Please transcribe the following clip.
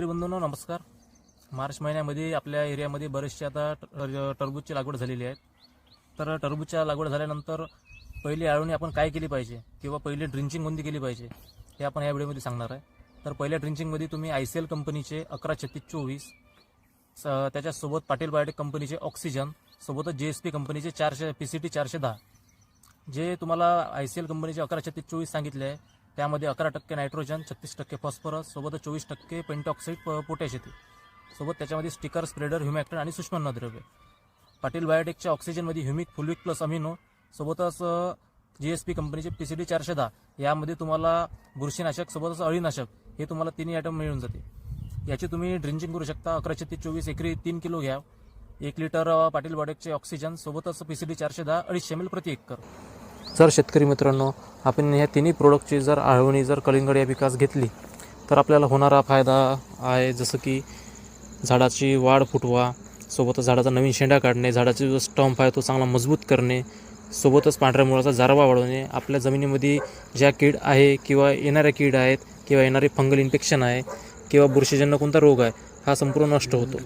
बंधूंनो नमस्कार. मार्च महिन्यामध्ये आपल्या एरियामध्ये बरेचसे आता टरबूजची लागवड झालेली आहे. तर टरबूजच्या लागवड झाल्यानंतर पहिली आळवणी आपण काय केली पाहिजे किंवा पहिली ड्रिंचिंग कोणती केली पाहिजे हे आपण या व्हिडिओमध्ये सांगणार आहे. तर पहिल्या ड्रिंचिंगमध्ये तुम्ही ICL कंपनीचे 113624 त्याच्यासोबत पाटील बायोटेक कंपनीचे ऑक्सिजन सोबतच JSP कंपनीचे 400 PCT 410 जे तुम्हाला ICL कंपनीचे 113624 सांगितले आहे त्यामध्ये 11% नायट्रोजन 36% फॉस्फरस सोबतच 24% पेंटॉक्साईड पोटॅश येते. सोबत त्याच्यामध्ये स्टिकर स्प्रेडर ह्युमॅक्टन आणि सूक्ष्म अन्नद्रव्य. पाटील बायोटेकच्या ऑक्सिजनमध्ये ह्युमिक फुलविक प्लस अमिनो सोबतच JSP कंपनीचे PCT 410 यामध्ये तुम्हाला बुरशीनाशक सोबतच अळीनाशक हे तुम्हाला तिन्ही आयटम मिळून जाते. याची तुम्ही ड्रिंचिंग करू शकता. 113624 एकरी 3 किलो घ्या. 1 लिटर पाटील बायोटेकचे ऑक्सिजन सोबतच PCT 410 250 ml प्रति एकर. जर शेतकरी मित्रांनो आपण ह्या तिन्ही प्रोडक्टची जर आळवणी जर कलिंगड या पिकास घेतली तर आपल्याला होणारा फायदा आहे जसं की झाडाची वाढ फुटवा सोबतच झाडाचा नवीन शेंडा काढणे, झाडाचा जो स्टंप आहे तो चांगला मजबूत करणे, सोबतच पांढऱ्या मुळाचा जारवा वाढवणे, आपल्या जमिनीमध्ये ज्या कीड आहे किंवा येणाऱ्या कीड आहेत किंवा येणारे फंगल इन्फेक्शन आहे किंवा बुरशीजन्य कोणता रोग आहे हा संपूर्ण नष्ट होतो.